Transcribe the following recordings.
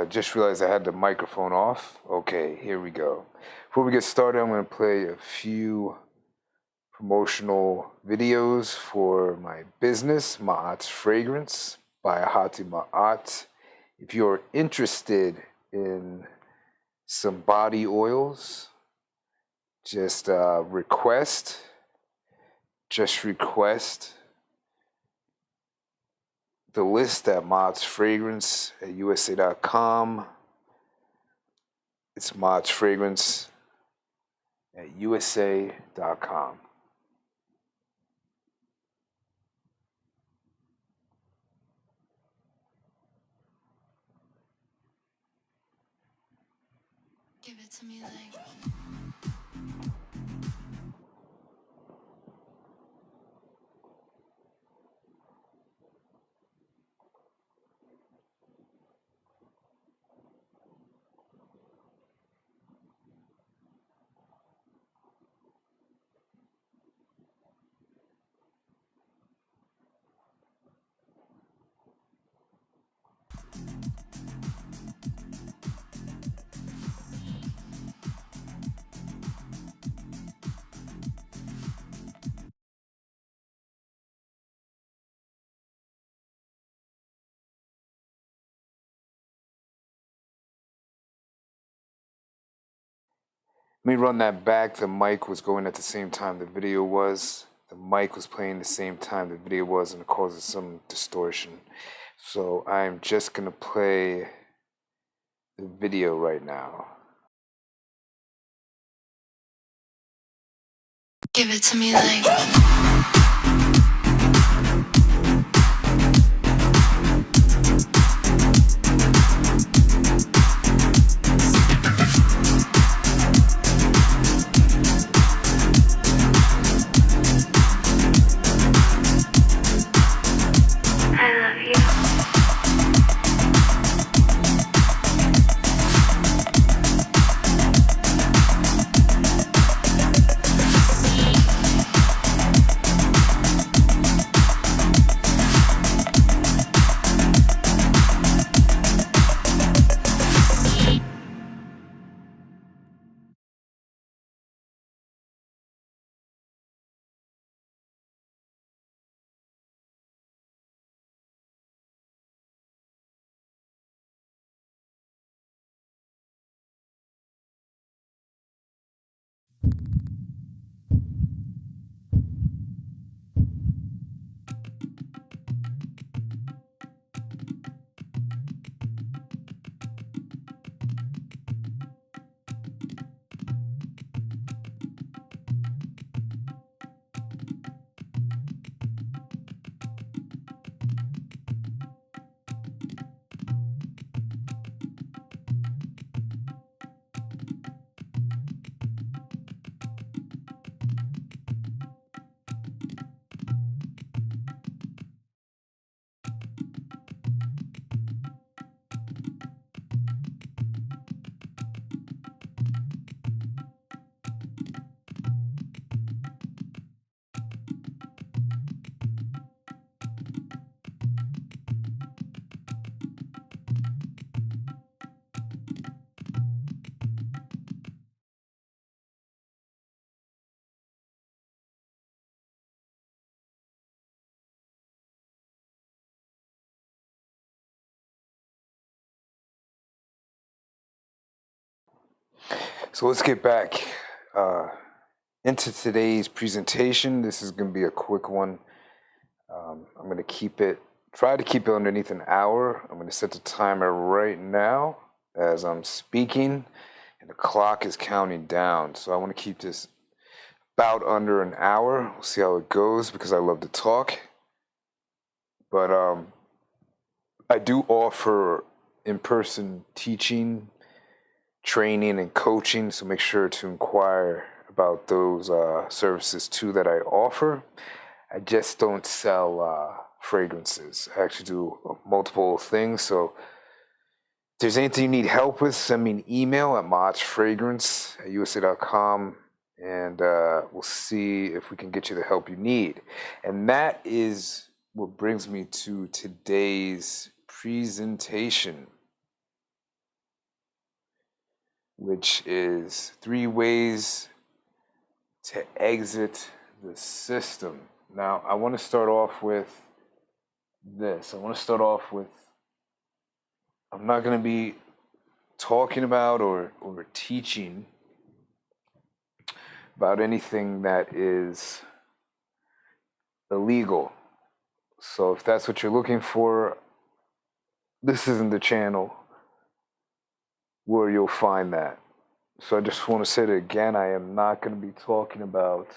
Just realized I had the microphone off. Okay, here we go. Before we get started, I'm going to play a few promotional videos for my business, MAAT'S Fragrance by Ahati MAAT. If you're interested in some body oils, just request the list at maatsfragrance at USA.com. It's maatsfragrance at USA.com. Give it to me like. Let me run that back. The mic was going at the same time the video was. The mic was playing the same time the video was, and it causes some distortion. So I'm just going to play the video right now. Give it to me like. So let's get back uh, into today's presentation. This is going to be a quick one. I'm going to try to keep it underneath an hour. I'm going to set the timer right now as I'm speaking, and the clock is counting down. So I want to keep this about under an hour. We'll see how it goes because I love to talk. But I do offer in-person teaching, training, and coaching, so make sure to inquire about those services too that I offer. I just don't sell fragrances. I actually do multiple things. So if there's anything you need help with, send me an email at maatsfragrance at USA.com, and we'll see if we can get you the help you need. And that is what brings me to today's presentation. which is 3 ways to exit the system. Now, I want to start off with this. I'm not going to be talking about or teaching about anything that is illegal. So if that's what you're looking for, this isn't the channel where you'll find that. So I just want to say that again, I am not going to be talking about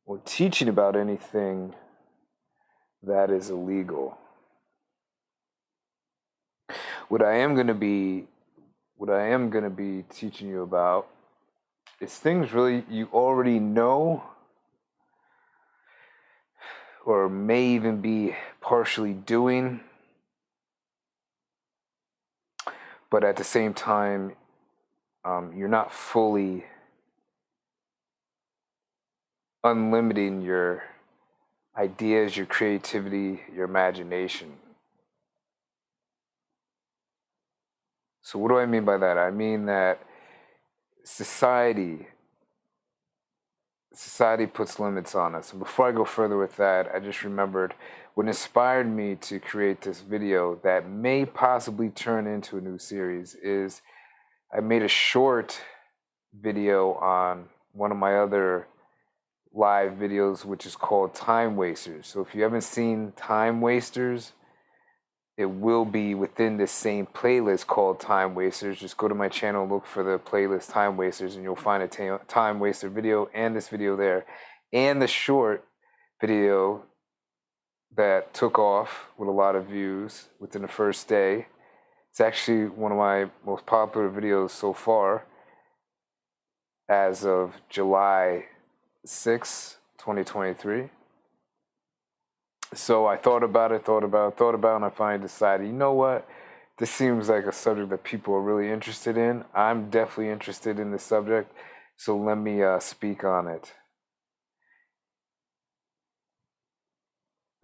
or teaching about anything that is illegal. What I am going to be teaching you about is things really you already know or may even be partially doing, but at the same time, you're not fully unlimiting your ideas, your creativity, your imagination. So what do I mean by that? I mean that society puts limits on us. And before I go further with that, I just remembered what inspired me to create this video that may possibly turn into a new series is I made a short video on one of my other live videos, which is called Time Wasters. So if you haven't seen Time Wasters, it will be within this same playlist called Time Wasters. Just go to my channel, look for the playlist Time Wasters, and you'll find a Time Waster video and this video there. And the short video that took off with a lot of views within the first day. It's actually one of my most popular videos so far as of July 6, 2023. So I thought about it, and I finally decided, you know what? This seems like a subject that people are really interested in. I'm definitely interested in this subject, so let me speak on it.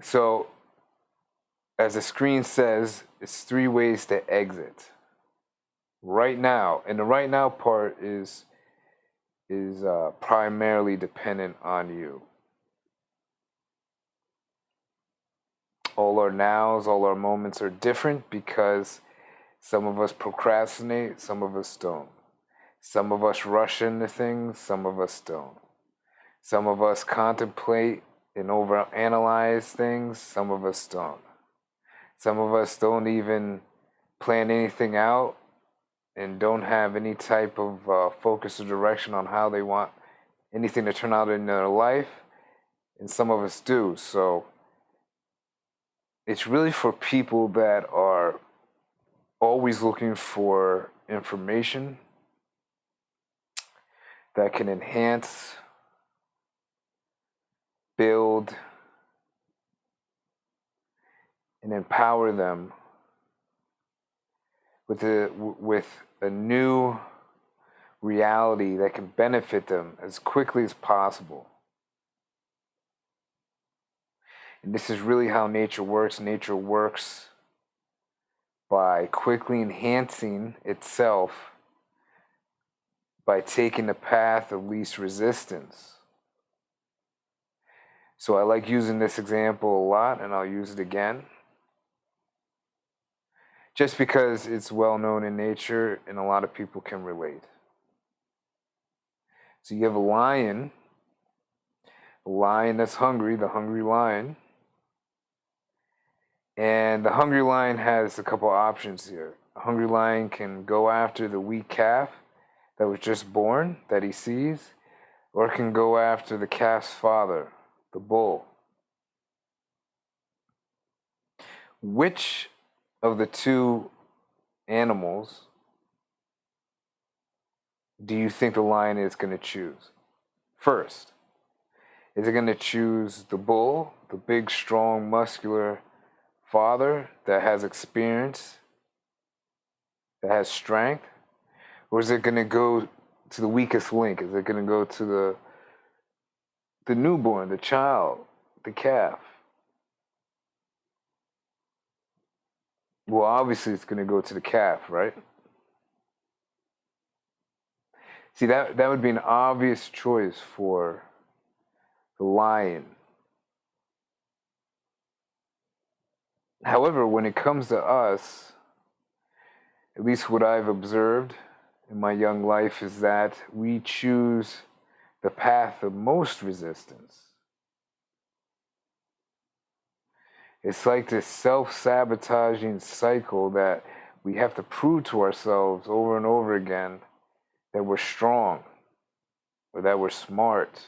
So, as the screen says, it's 3 ways to exit. Right now, and the right now part is primarily dependent on you. All our nows, all our moments are different because some of us procrastinate, some of us don't. Some of us rush into things, some of us don't. Some of us contemplate and overanalyze things, some of us don't. Some of us don't even plan anything out and don't have any type of focus or direction on how they want anything to turn out in their life, and some of us do. So it's really for people that are always looking for information that can enhance, build, and empower them with a new reality that can benefit them as quickly as possible. And this is really how nature works. Nature works by quickly enhancing itself by taking the path of least resistance. So I like using this example a lot, and I'll use it again. Just because it's well known in nature and a lot of people can relate. So you have a lion that's hungry, the hungry lion. And the hungry lion has a couple options here. A hungry lion can go after the weak calf that was just born, that he sees, or it can go after the calf's father, the bull. Which of the two animals do you think the lion is going to choose? First, is it going to choose the bull, the big, strong, muscular father that has experience, that has strength? Or is it going to go to the weakest link? Is it going to go to the newborn, the child, the calf? Well, obviously it's going to go to the calf, right? See, that would be an obvious choice for the lion. However, when it comes to us, at least what I've observed in my young life is that we choose the path of most resistance. It's like this self-sabotaging cycle that we have to prove to ourselves over and over again that we're strong, or that we're smart,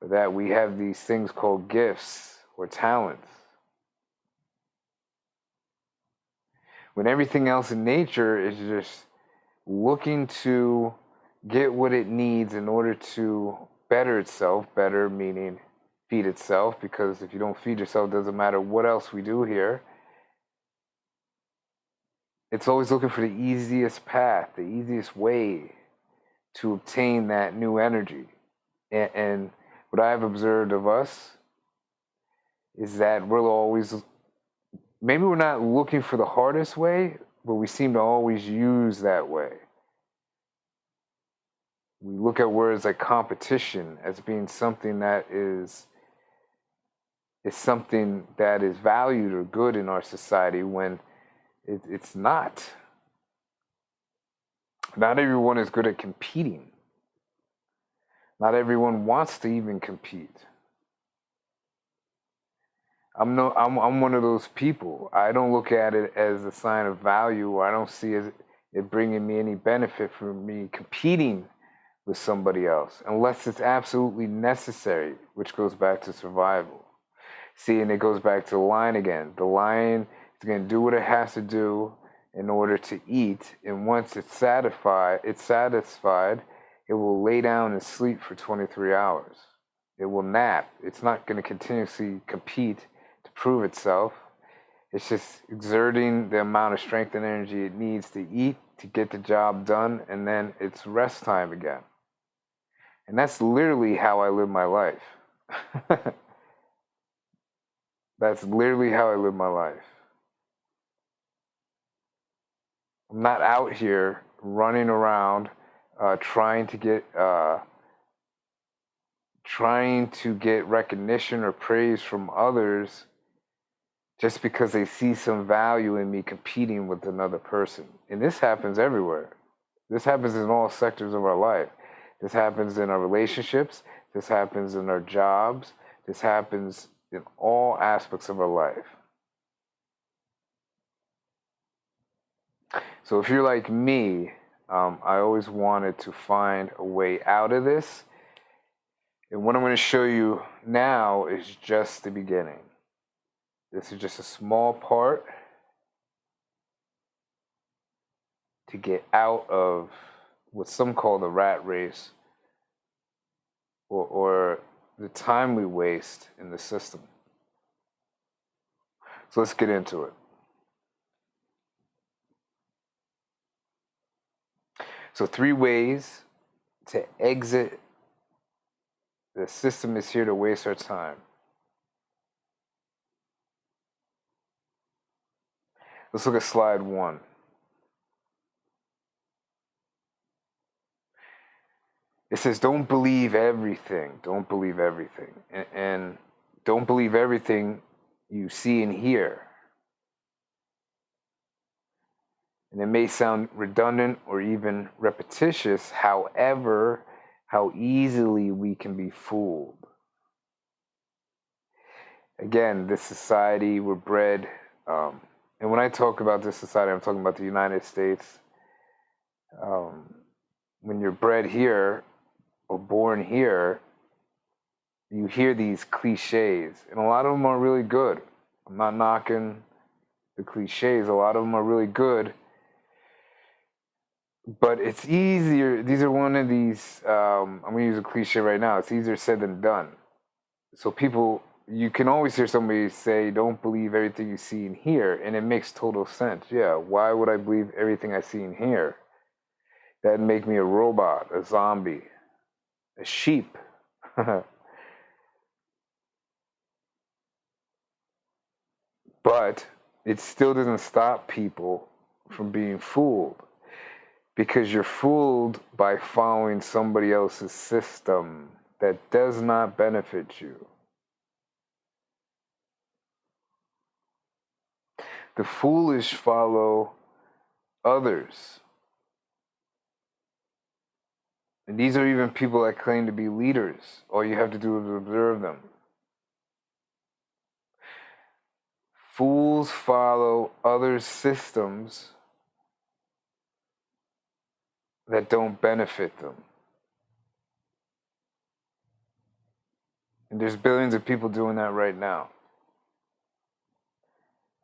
or that we have these things called gifts or talents. When everything else in nature is just looking to get what it needs in order to better itself, better meaning feed itself, because if you don't feed yourself, it doesn't matter what else we do here. It's always looking for the easiest path, the easiest way to obtain that new energy. And what I've observed of us is that we're always, maybe we're not looking for the hardest way, but we seem to always use that way. We look at words like competition as being something that is something that is valued or good in our society, when it's not. Not everyone is good at competing. Not everyone wants to even compete. I'm one of those people. I don't look at it as a sign of value, or I don't see it bringing me any benefit from me competing with somebody else, unless it's absolutely necessary, which goes back to survival. See, and it goes back to the lion again. The lion is going to do what it has to do in order to eat, and once it's satisfied, it will lay down and sleep for 23 hours. It will nap. It's not going to continuously compete to prove itself. It's just exerting the amount of strength and energy it needs to eat to get the job done, and then it's rest time again. And that's literally how I live my life. That's literally how I live my life. I'm not out here running around trying to get recognition or praise from others just because they see some value in me competing with another person. And this happens everywhere. This happens in all sectors of our life. This happens in our relationships. This happens in our jobs. This happens in all aspects of our life. So if you're like me, I always wanted to find a way out of this. And what I'm going to show you now is just the beginning. This is just a small part to get out of what some call the rat race, or the time we waste in the system. So let's get into it. So 3 ways to exit the system is here to waste our time. Let's look at slide 1. It says, don't believe everything. Don't believe everything. And don't believe everything you see and hear. And it may sound redundant or even repetitious, however, how easily we can be fooled. Again, this society, we're bred, and when I talk about this society, I'm talking about the United States. When you're bred here or born here, you hear these cliches, and a lot of them are really good. I'm not knocking the cliches. A lot of them are really good. But it's easier. These are one of these, I'm going to use a cliche right now. It's easier said than done. So people, you can always hear somebody say, don't believe everything you see and hear. And it makes total sense. Yeah, why would I believe everything I see and hear? That'd make me a robot, a zombie, a sheep. But it still doesn't stop people from being fooled. because you're fooled by following somebody else's system that does not benefit you. The foolish follow others. And these are even people that claim to be leaders. All you have to do is observe them. Fools follow other systems that don't benefit them. And there's billions of people doing that right now.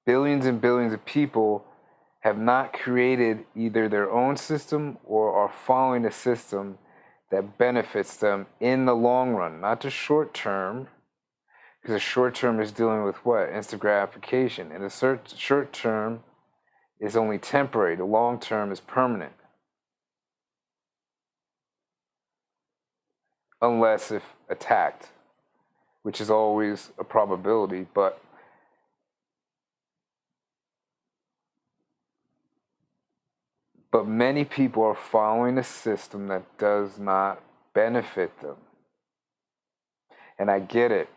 Billions and billions of people have not created either their own system or are following a system that benefits them in the long run, not the short term, because the short term is dealing with what? Instant gratification. And the short term is only temporary. The long term is permanent. Unless if attacked, which is always a probability, but many people are following a system that does not benefit them. And I get it,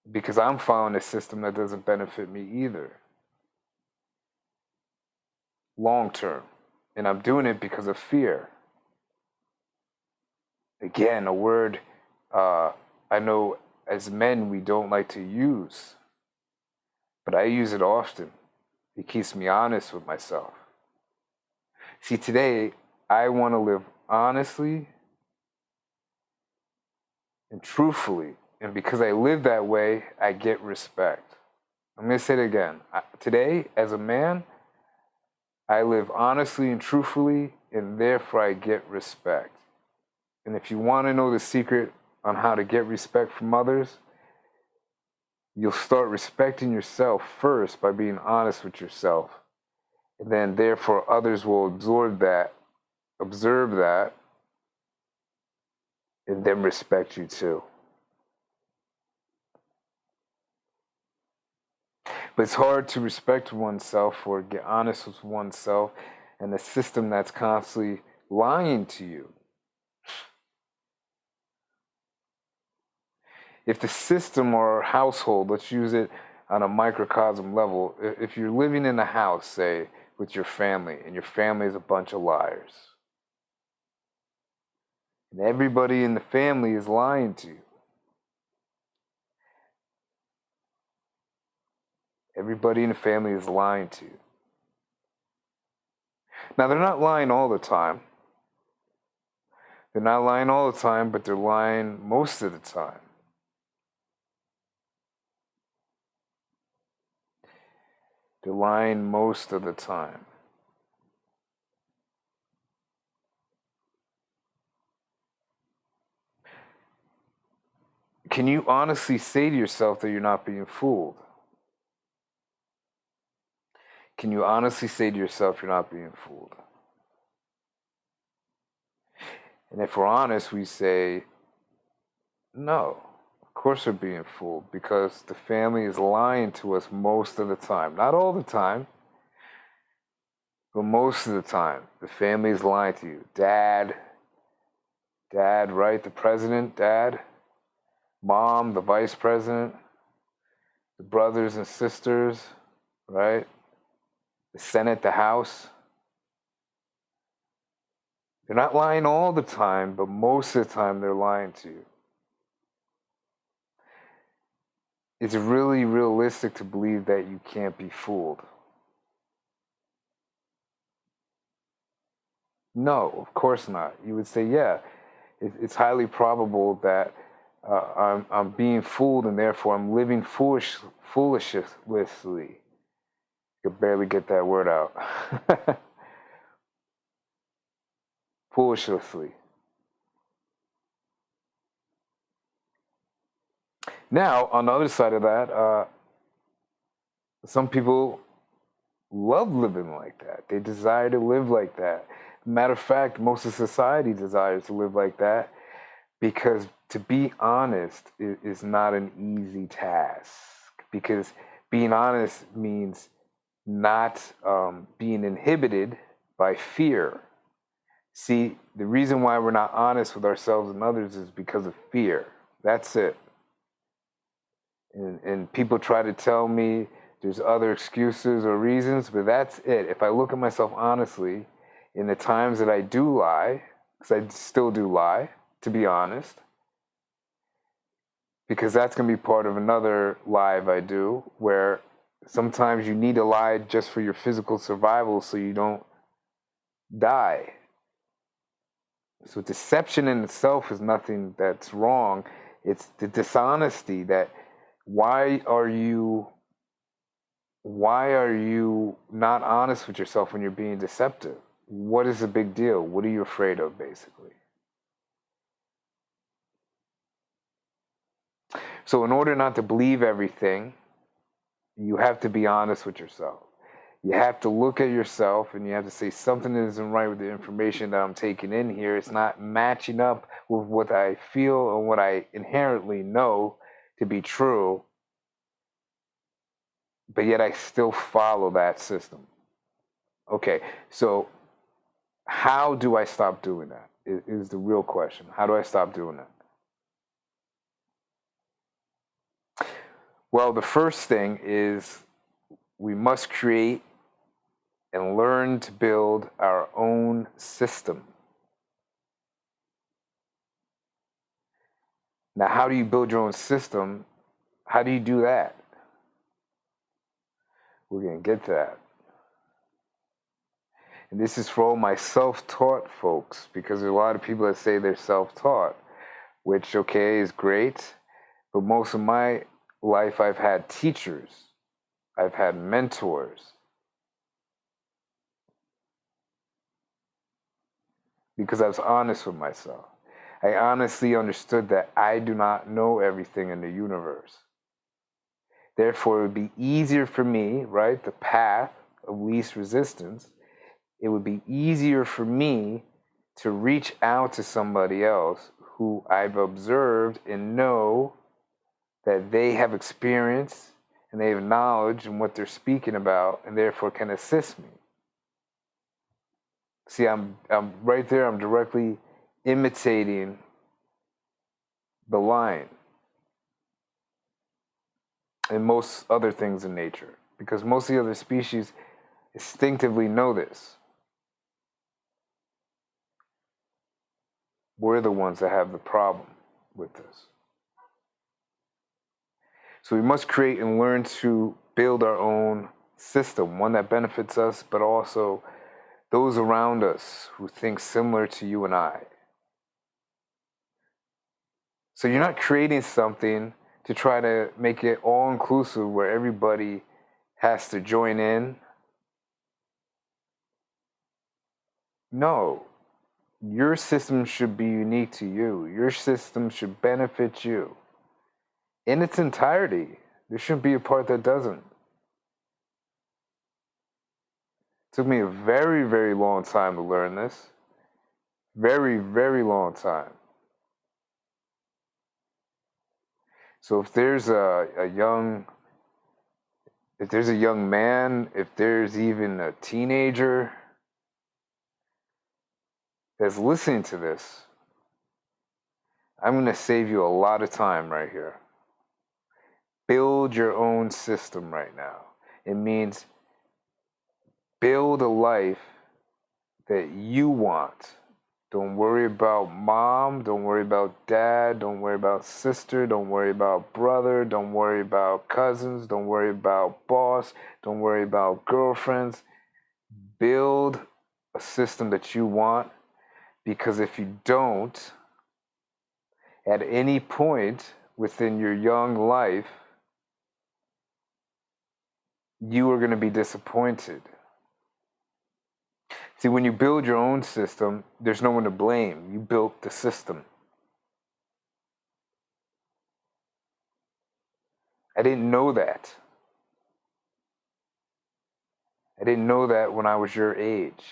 because I'm following a system that doesn't benefit me either, long term. And I'm doing it because of fear. Again, a word I know as men we don't like to use, but I use it often. It keeps me honest with myself. See, today, I want to live honestly and truthfully. And because I live that way, I get respect. I'm going to say it again. Today, as a man, I live honestly and truthfully, and therefore I get respect. And if you want to know the secret on how to get respect from others, you'll start respecting yourself first by being honest with yourself. And then, therefore, others will observe that, and then respect you too. But it's hard to respect oneself or get honest with oneself and a system that's constantly lying to you. If the system or household, let's use it on a microcosm level, if you're living in a house, say, with your family, and your family is a bunch of liars, and everybody in the family is lying to you. Everybody in the family is lying to you. Now, they're not lying all the time. They're not lying all the time, but they're lying most of the time. They're lying most of the time. Can you honestly say to yourself that you're not being fooled? Can you honestly say to yourself you're not being fooled? And if we're honest, we say, no, of course we're being fooled, because the family is lying to us most of the time. Not all the time, but most of the time. The family is lying to you. Dad, right? The president, dad. Mom, the vice president. The brothers and sisters, right? The Senate, the House. They're not lying all the time, but most of the time they're lying to you. It's really realistic to believe that you can't be fooled. No, of course not. You would say, yeah, it's highly probable that I'm being fooled, and therefore I'm living foolishly. You could barely get that word out. Foolishly. Now, on the other side of that, some people love living like that. They desire to live like that. Matter of fact, most of society desires to live like that, because to be honest is not an easy task. Because being honest means not being inhibited by fear. See, the reason why we're not honest with ourselves and others is because of fear. That's it. And people try to tell me there's other excuses or reasons, but that's it. If I look at myself honestly, in the times that I do lie, because I still do lie, to be honest, because that's going to be part of another live I do, where sometimes you need to lie just for your physical survival so you don't die. So deception in itself is nothing that's wrong. It's the dishonesty that why are you not honest with yourself when you're being deceptive? What is the big deal? What are you afraid of, basically? So in order not to believe everything, you have to be honest with yourself. You have to look at yourself and you have to say something isn't right with the information that I'm taking in here. It's not matching up with what I feel and what I inherently know to be true, but yet I still follow that system. Okay, so how do I stop doing that is the real question. How do I stop doing that? Well, the first thing is we must create and learn to build our own system. Now, how do you build your own system? How do you do that? We're going to get to that. And this is for all my self-taught folks, because there's a lot of people that say they're self-taught, which, okay, is great. But most of my life, I've had teachers. I've had mentors. Because I was honest with myself. I honestly understood that I do not know everything in the universe. Therefore, it would be easier for me, right, the path of least resistance, it would be easier for me to reach out to somebody else who I've observed and know that they have experience and they have knowledge in what they're speaking about and therefore can assist me. See, I'm right there, I'm directly imitating the line and most other things in nature, because most of the other species instinctively know this. We're the ones that have the problem with this. So we must create and learn to build our own system, one that benefits us, but also those around us who think similar to you and I. So you're not creating something to try to make it all-inclusive where everybody has to join in. No. Your system should be unique to you. Your system should benefit you in its entirety. There shouldn't be a part that doesn't. It took me a very, very long time to learn this. Very, very long time. So if there's a young man, if there's even a teenager that's listening to this, I'm going to save you a lot of time right here. Build your own system right now. It means build a life that you want. Don't worry about mom. Don't worry about dad. Don't worry about sister. Don't worry about brother. Don't worry about cousins. Don't worry about boss. Don't worry about girlfriends. Build a system that you want, because if you don't, at any point within your young life, you are going to be disappointed. See, when you build your own system, there's no one to blame. You built the system. I didn't know that. I didn't know that when I was your age.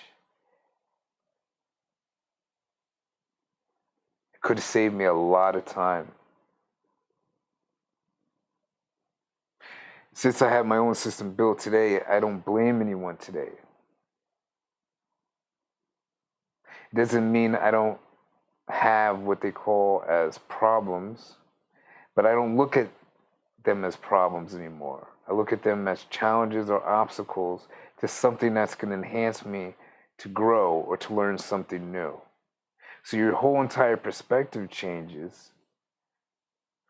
It could have saved me a lot of time. Since I have my own system built today, I don't blame anyone today. It doesn't mean I don't have what they call as problems, but I don't look at them as problems anymore. I look at them as challenges or obstacles to something that's going to enhance me to grow or to learn something new. So your whole entire perspective changes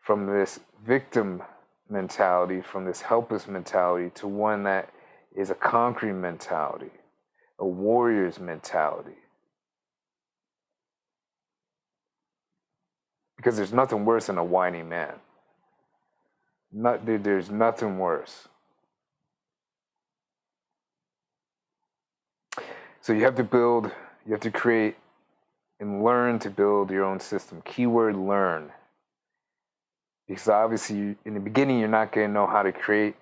from this victim mentality, from this helpless mentality, to one that is a conquering mentality, a warrior's mentality. Because there's nothing worse than a whining man. There's nothing worse. So you have to create and learn to build your own system. Keyword learn. Because obviously, in the beginning, you're not going to know how to create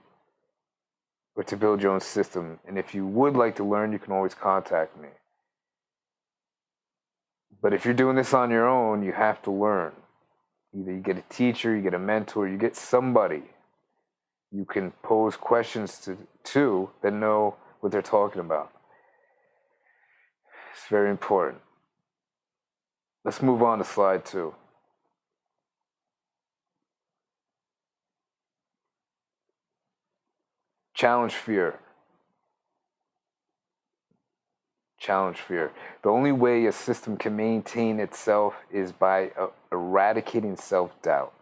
or to build your own system. And if you would like to learn, you can always contact me. But if you're doing this on your own, you have to learn. Either you get a teacher, you get a mentor, you get somebody you can pose questions to that know what they're talking about. It's very important. Let's move on to slide 2. Challenge fear. Challenge fear. The only way a system can maintain itself is by eradicating self-doubt,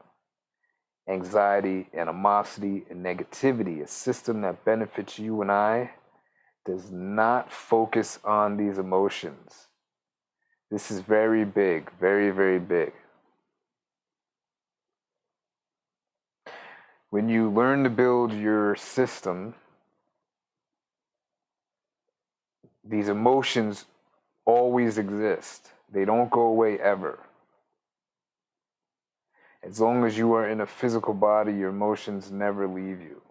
anxiety, animosity, and negativity. A system that benefits you and I does not focus on these emotions. This is very big, very, very big. When you learn to build your system, these emotions always exist. They don't go away ever. As long as you are in a physical body, your emotions never leave you.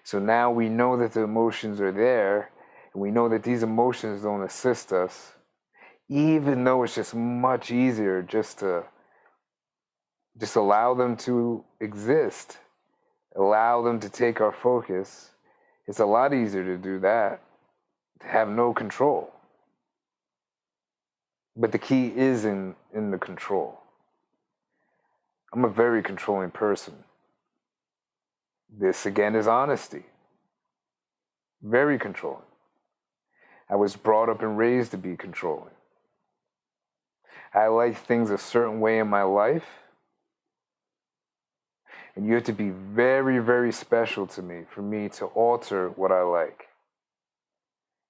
So now we know that the emotions are there, and we know that these emotions don't assist us, even though it's just much easier just to allow them to exist, allow them to take our focus. It's a lot easier to do that, to have no control. But the key is in the control. I'm a very controlling person. This, again, is honesty. Very controlling. I was brought up and raised to be controlling. I like things a certain way in my life, and you have to be very, very special to me for me to alter what I like.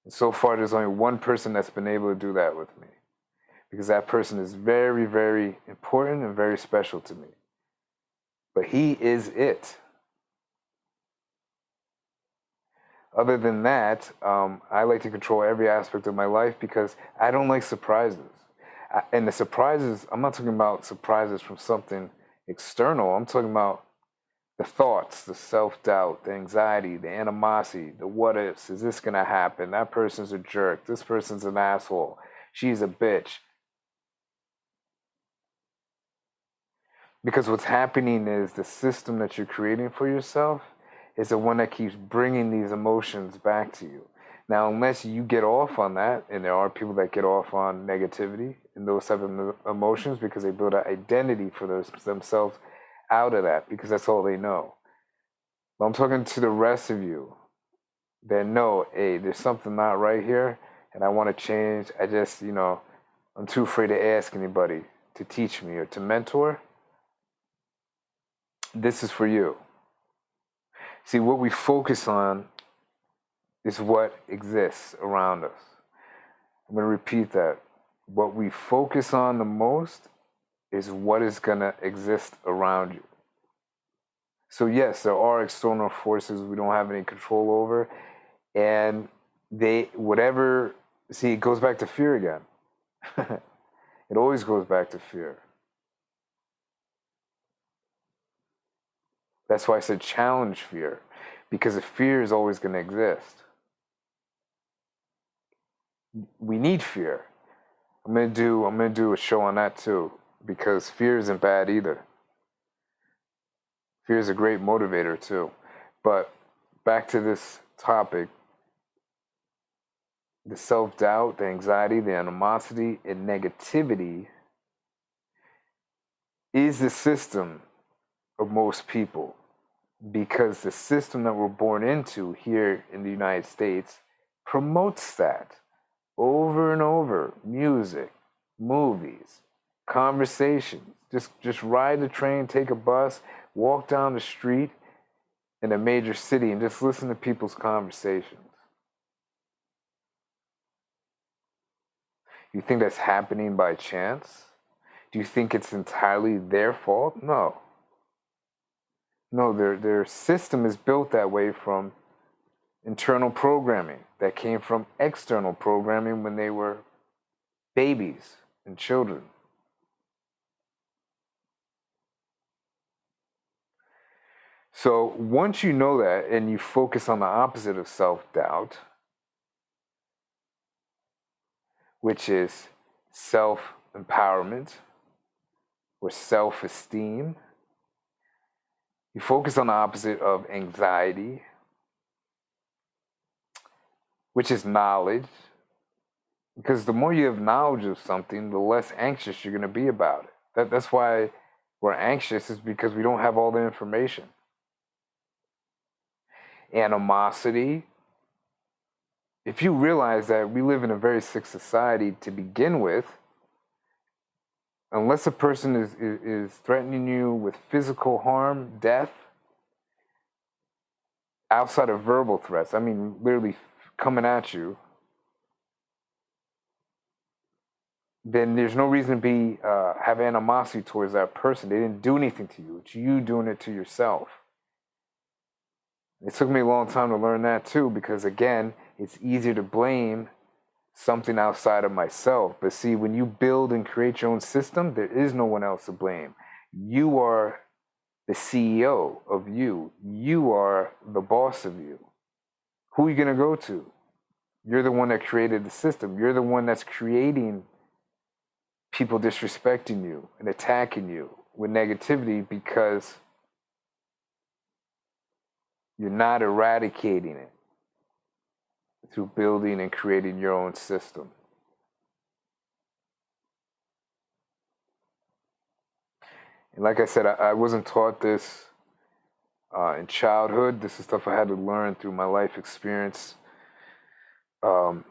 And so far, there's only one person that's been able to do that with me, because that person is very, very important and very special to me. But he is it. Other than that, I like to control every aspect of my life because I don't like surprises. And the surprises, I'm not talking about surprises from something external. I'm talking about the thoughts, the self-doubt, the anxiety, the animosity, the what ifs. Is this going to happen? That person's a jerk. This person's an asshole. She's a bitch. Because what's happening is the system that you're creating for yourself is the one that keeps bringing these emotions back to you. Now, unless you get off on that, and there are people that get off on negativity and those type of emotions because they build an identity for themselves out of that because that's all they know. But I'm talking to the rest of you that know, hey, there's something not right here and I want to change. I just, I'm too afraid to ask anybody to teach me or to mentor. This is for you. See, what we focus on is what exists around us. I'm going to repeat that. What we focus on the most is what is going to exist around you. So yes, there are external forces we don't have any control over, and it goes back to fear again. It always goes back to fear. That's why I said challenge fear, because the fear is always going to exist. We need fear. I'm gonna do a show on that too, because fear isn't bad either. Fear is a great motivator too. But back to this topic, the self-doubt, the anxiety, the animosity, and negativity is the system of most people, because the system that we're born into here in the United States promotes that over and over. Music, movies, conversations. Just ride the train, take a bus, walk down the street in a major city and just listen to people's conversations. You think that's happening by chance? Do you think it's entirely their fault? No. No, their system is built that way from internal programming that came from external programming when they were babies and children. So once you know that and you focus on the opposite of self-doubt, which is self-empowerment or self-esteem, you focus on the opposite of anxiety, which is knowledge. Because the more you have knowledge of something, the less anxious you're going to be about it. That's why we're anxious, is because we don't have all the information. Animosity. If you realize that we live in a very sick society to begin with, unless a person is threatening you with physical harm, death, outside of verbal threats, I mean literally coming at you, then there's no reason to have animosity towards that person. They didn't do anything to you. It's you doing it to yourself. It took me a long time to learn that too, because again, it's easier to blame something outside of myself. But see, when you build and create your own system, there is no one else to blame. You are the CEO of you. You are the boss of you. Who are you going to go to? You're the one that created the system. You're the one that's creating people disrespecting you and attacking you with negativity, because you're not eradicating it through building and creating your own system. And like I said, I wasn't taught this in childhood. This is stuff I had to learn through my life experience. And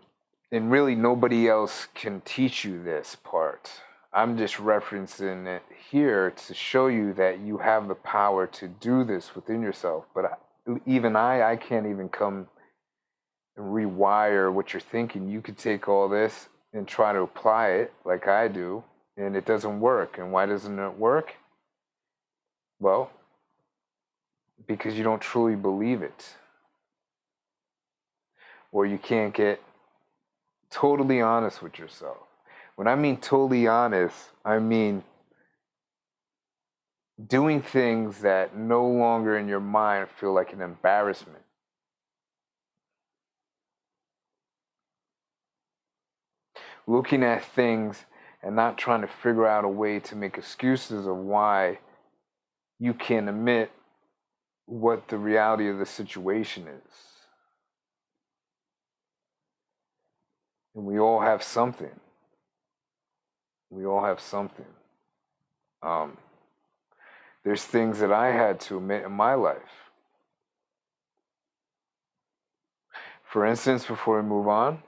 really, nobody else can teach you this part. I'm just referencing it here to show you that you have the power to do this within yourself. But even I can't even come and rewire what you're thinking. You could take all this and try to apply it like I do, and it doesn't work. And why doesn't it work? Well, because you don't truly believe it. Or you can't get totally honest with yourself. When I mean totally honest, I mean doing things that no longer in your mind feel like an embarrassment. Looking at things and not trying to figure out a way to make excuses of why you can't admit what the reality of the situation is. And we all have something. We all have something. There's things that I had to admit in my life. For instance, before we move on,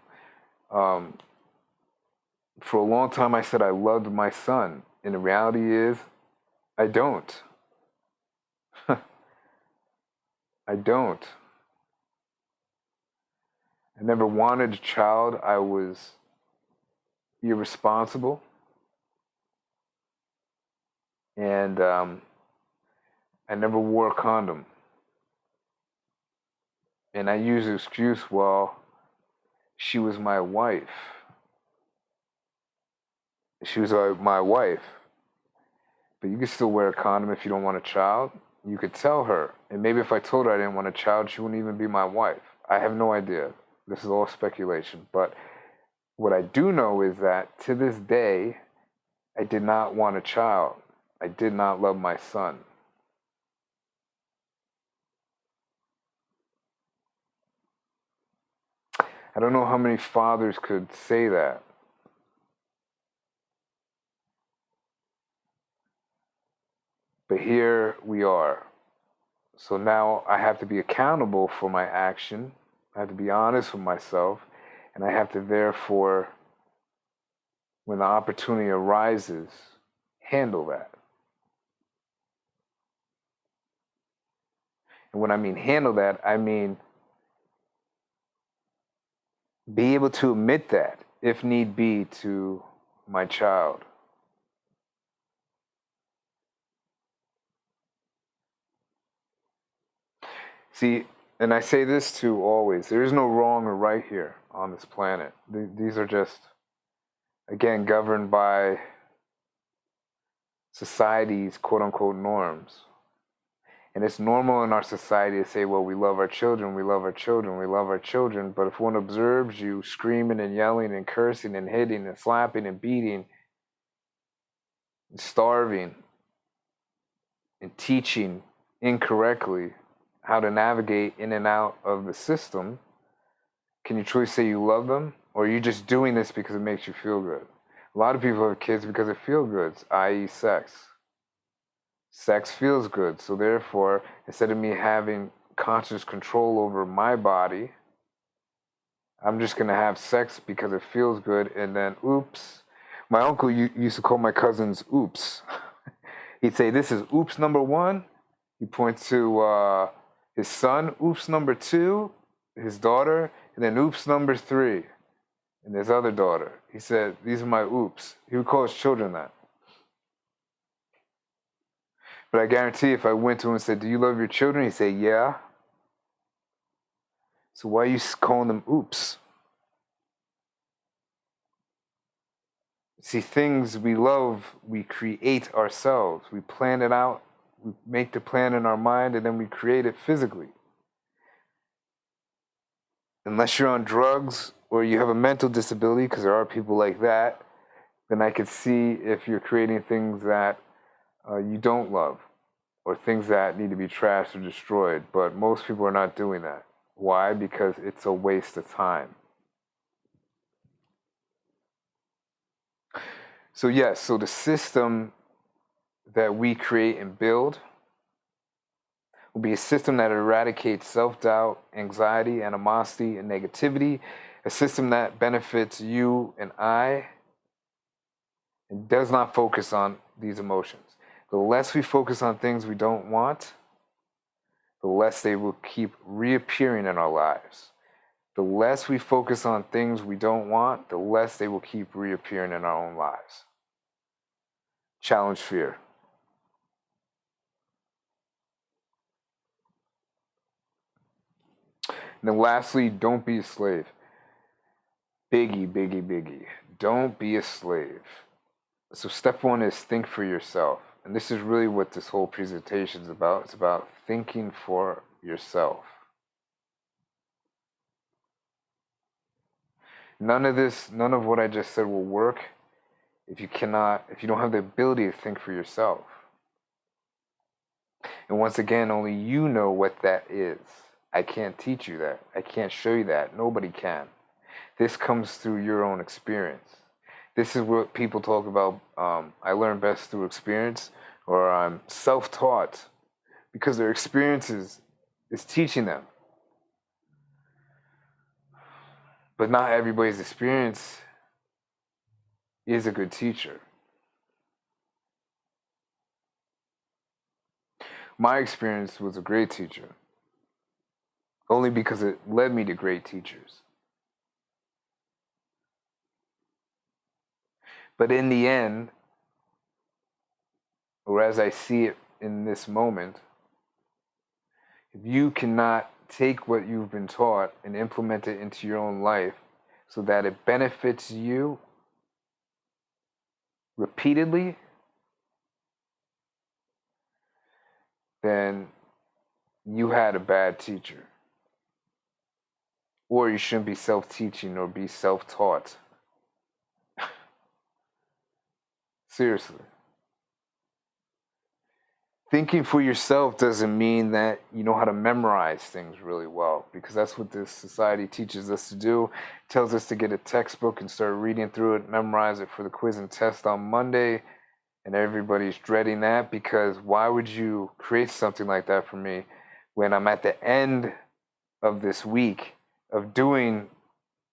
for a long time I said I loved my son. And the reality is, I don't. I don't. I never wanted a child. I was irresponsible. And I never wore a condom. And I used the excuse, well, she was my wife. She was my wife. But you could still wear a condom if you don't want a child. You could tell her. And maybe if I told her I didn't want a child, she wouldn't even be my wife. I have no idea. This is all speculation. But what I do know is that to this day, I did not want a child. I did not love my son. I don't know how many fathers could say that. But here we are. So now I have to be accountable for my action. I have to be honest with myself. And I have to therefore, when the opportunity arises, handle that. And when I mean handle that, I mean be able to admit that, if need be, to my child. See, and I say this too always, there is no wrong or right here on this planet. These are just, again, governed by society's quote unquote norms. And it's normal in our society to say, well, we love our children, we love our children, we love our children. But if one observes you screaming and yelling and cursing and hitting and slapping and beating and starving and teaching incorrectly how to navigate in and out of the system, can you truly say you love them? Or are you just doing this because it makes you feel good? A lot of people have kids because it feels good, i.e. sex. Sex feels good, so therefore, instead of me having conscious control over my body, I'm just going to have sex because it feels good, and then oops. My uncle used to call my cousins oops. He'd say, this is oops number 1. He points to his son, oops number 2, his daughter, and then oops number 3, and his other daughter. He said, these are my oops. He would call his children that. But I guarantee if I went to him and said, do you love your children? He'd say, yeah. So why are you calling them oops? See, things we love, we create ourselves. We plan it out. We make the plan in our mind, and then we create it physically. Unless you're on drugs or you have a mental disability, because there are people like that, then I could see if you're creating things that you don't love, or things that need to be trashed or destroyed. But most people are not doing that. Why? Because it's a waste of time. So yes, so the system that we create and build will be a system that eradicates self-doubt, anxiety, animosity, and negativity, a system that benefits you and I, and does not focus on these emotions. The less we focus on things we don't want, the less they will keep reappearing in our lives. The less we focus on things we don't want, the less they will keep reappearing in our own lives. Challenge fear. And then lastly, don't be a slave. Biggie, biggie, biggie. Don't be a slave. So step 1 is think for yourself. And this is really what this whole presentation is about. It's about thinking for yourself. None of what I just said will work if you don't have the ability to think for yourself. And once again, only you know what that is. I can't teach you that. I can't show you that. Nobody can. This comes through your own experience. This is what people talk about. I learn best through experience, or I'm self-taught, because their experiences is teaching them. But not everybody's experience is a good teacher. My experience was a great teacher, only because it led me to great teachers. But in the end, or as I see it in this moment, if you cannot take what you've been taught and implement it into your own life so that it benefits you repeatedly, then you had a bad teacher. Or you shouldn't be self-teaching or be self-taught. Seriously. thinking for yourself doesn't mean that you know how to memorize things really well, because that's what this society teaches us to do. It tells us to get a textbook and start reading through it, memorize it for the quiz and test on Monday, and everybody's dreading that, because why would you create something like that for me when I'm at the end of this week of going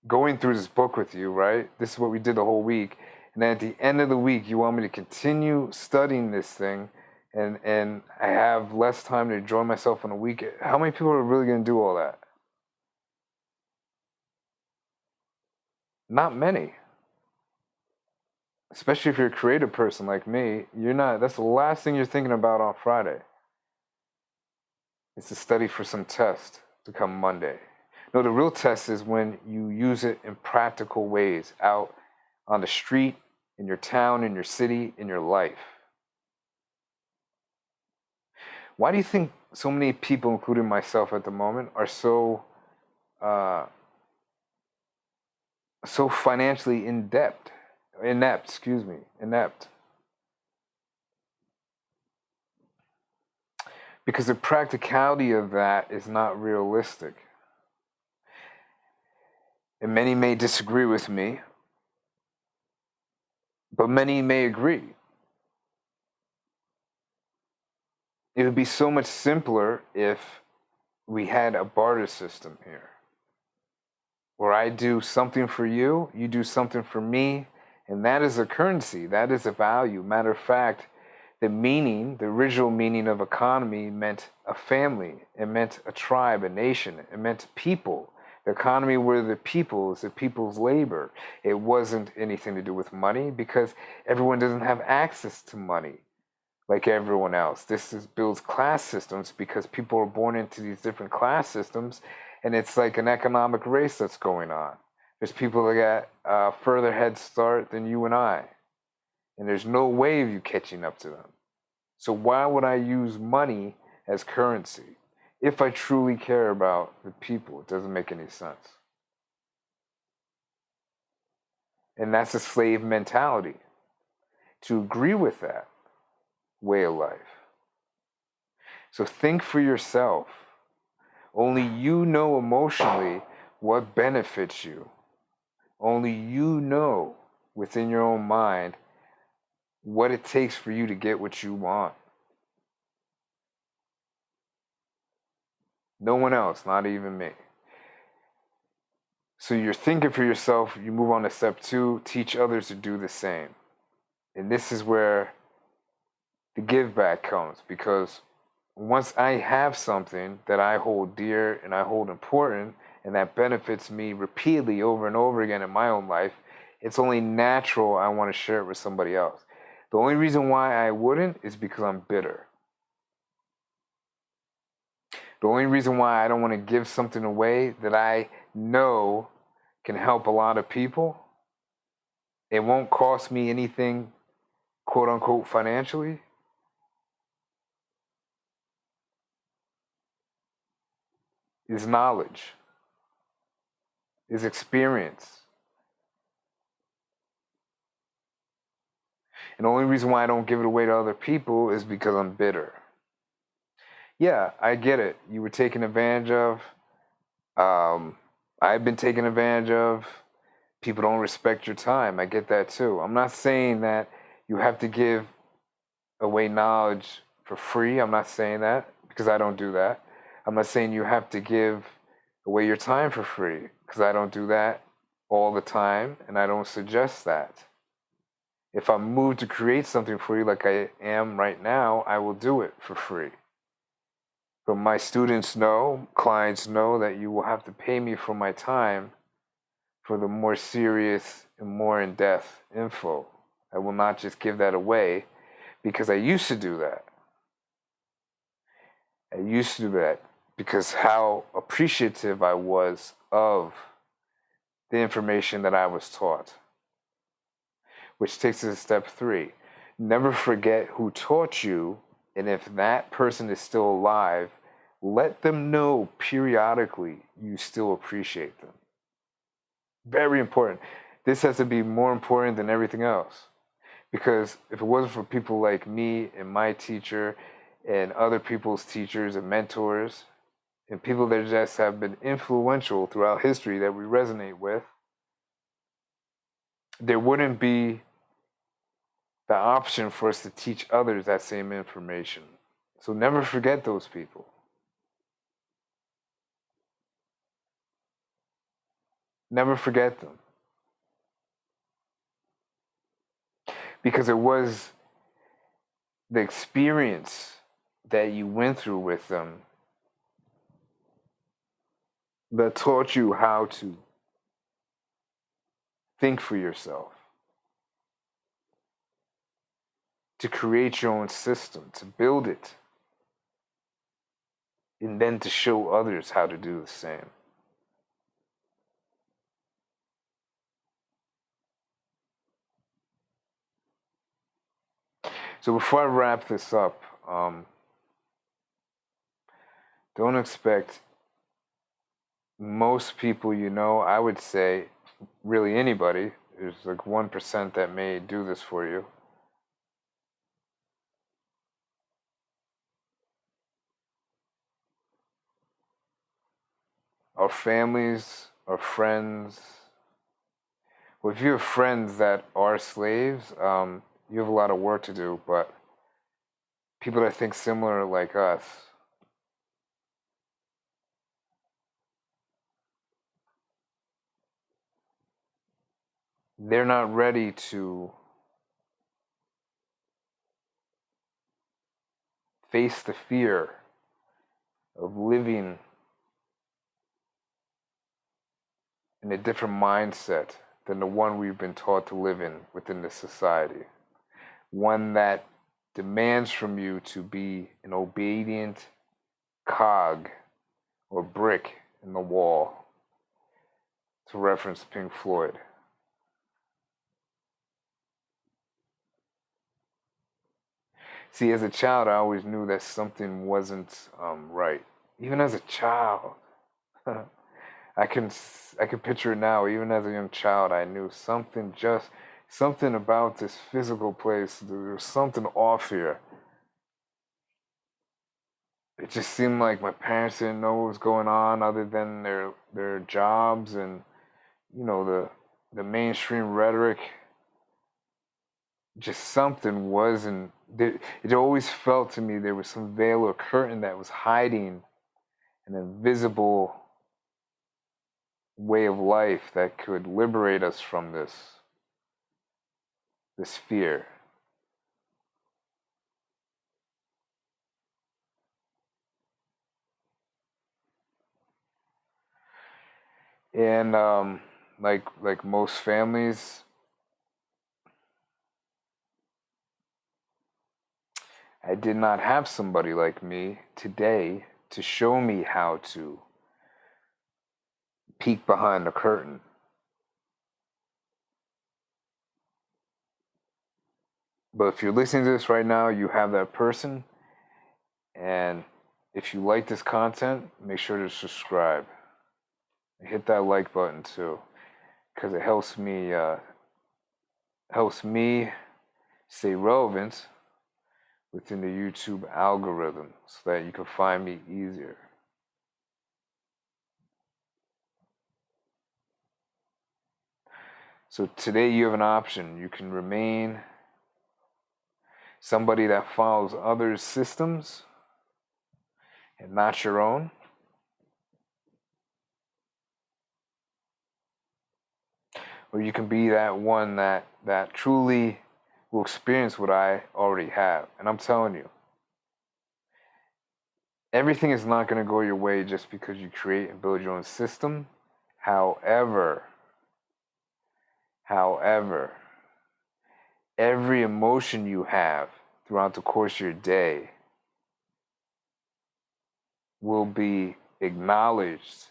through this book with you, right? This is what we did the whole week. And then at the end of the week, you want me to continue studying this thing, and I have less time to enjoy myself on a week. How many people are really going to do all that? Not many. Especially if you're a creative person like me, you're not. That's the last thing you're thinking about on Friday. It's to study for some test to come Monday. No, the real test is when you use it in practical ways out on the street, in your town, in your city, in your life. Why do you think so many people, including myself at the moment, are so financially inept? Because the practicality of that is not realistic. And many may disagree with me, but many may agree. It would be so much simpler if we had a barter system here, where I do something for you, you do something for me, and that is a currency, that is a value. Matter of fact, the original meaning of economy meant a family, it meant a tribe, a nation, it meant people. The economy were the people's labor. It wasn't anything to do with money, because everyone doesn't have access to money like everyone else. Builds class systems, because people are born into these different class systems, and it's like an economic race that's going on. There's people that got a further head start than you and I, and there's no way of you catching up to them. So why would I use money as currency? If I truly care about the people, it doesn't make any sense. And that's a slave mentality, to agree with that way of life. So think for yourself. Only you know emotionally what benefits you. Only you know within your own mind what it takes for you to get what you want. No one else, not even me. So you're thinking for yourself, you move on to step 2, teach others to do the same. And this is where the give back comes, because once I have something that I hold dear and I hold important, and that benefits me repeatedly over and over again in my own life, it's only natural I want to share it with somebody else. The only reason why I wouldn't is because I'm bitter. The only reason why I don't want to give something away that I know can help a lot of people, it won't cost me anything, quote unquote, financially, is knowledge, is experience. And the only reason why I don't give it away to other people is because I'm bitter. Yeah, I get it. You were taken advantage of. I've been taken advantage of. People don't respect your time. I get that too. I'm not saying that you have to give away knowledge for free. I'm not saying that, because I don't do that. I'm not saying you have to give away your time for free, because I don't do that all the time, and I don't suggest that. If I'm moved to create something for you like I am right now, I will do it for free. But my students know, clients know, that you will have to pay me for my time for the more serious and more in-depth info. I will not just give that away, because I used to do that. I used to do that because how appreciative I was of the information that I was taught. Which takes us to step 3. Never forget who taught you, and if that person is still alive, let them know periodically you still appreciate them. Very important. This has to be more important than everything else. Because if it wasn't for people like me and my teacher and other people's teachers and mentors and people that just have been influential throughout history that we resonate with, there wouldn't be the option for us to teach others that same information. So never forget those people. Never forget them. Because it was the experience that you went through with them that taught you how to think for yourself, to create your own system, to build it, and then to show others how to do the same. So before I wrap this up, don't expect most people you know, I would say, really anybody, there's like 1% that may do this for you. Our families, our friends. Well, if you have friends that are slaves, you have a lot of work to do, but people that think similar like us, they're not ready to face the fear of living in a different mindset than the one we've been taught to live in within this society. One that demands from you to be an obedient cog or brick in the wall, to reference Pink Floyd. See, as a child, I always knew that something wasn't right. Even as a child, I can picture it now. Even as a young child, I knew something about this physical place. There was something off here. It just seemed like my parents didn't know what was going on, other than their jobs and the mainstream rhetoric. Just something wasn't there. It always felt to me there was some veil or curtain that was hiding an invisible way of life that could liberate us from this fear. And like most families, I did not have somebody like me today to show me how to peek behind the curtain. But if you're listening to this right now, you have that person. And if you like this content, make sure to subscribe. Hit that like button too, because it helps me stay relevant within the YouTube algorithm so that you can find me easier. So today you have an option. You can remain somebody that follows others' systems and not your own. Or you can be that one that truly will experience what I already have. And I'm telling you, everything is not going to go your way just because you create and build your own system. However, every emotion you have throughout the course of your day will be acknowledged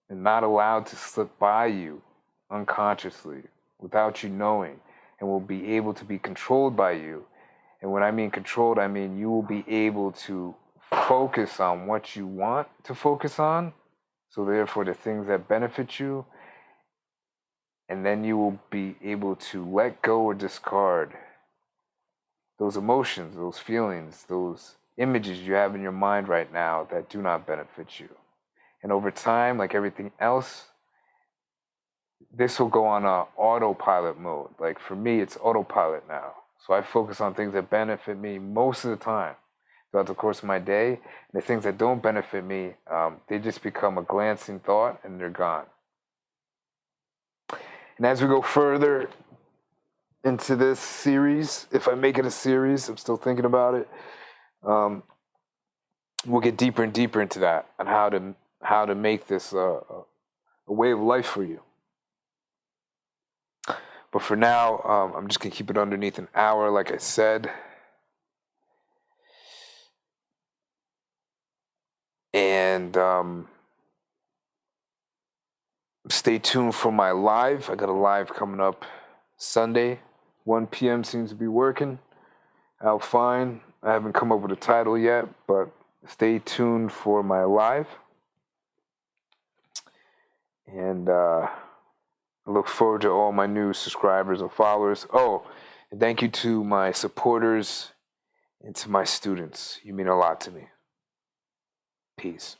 and not allowed to slip by you unconsciously without you knowing, and will be able to be controlled by you. And when I mean controlled, I mean you will be able to focus on what you want to focus on, so therefore the things that benefit you, and then you will be able to let go or discard those emotions, those feelings, those images you have in your mind right now that do not benefit you. And over time, like everything else, this will go on a autopilot mode. Like for me, it's autopilot now. So I focus on things that benefit me most of the time throughout the course of my day. And the things that don't benefit me, they just become a glancing thought and they're gone. And as we go further into this series, if I make it a series, I'm still thinking about it. We'll get deeper and deeper into that and how to make this a way of life for you. But for now, I'm just gonna keep it underneath an hour, like I said. And stay tuned for my live. I got a live coming up Sunday, 1 p.m. seems to be working out fine. I haven't come up with a title yet, but stay tuned for my live. And I look forward to all my new subscribers and followers. Oh, and thank you to my supporters and to my students. You mean a lot to me. Peace.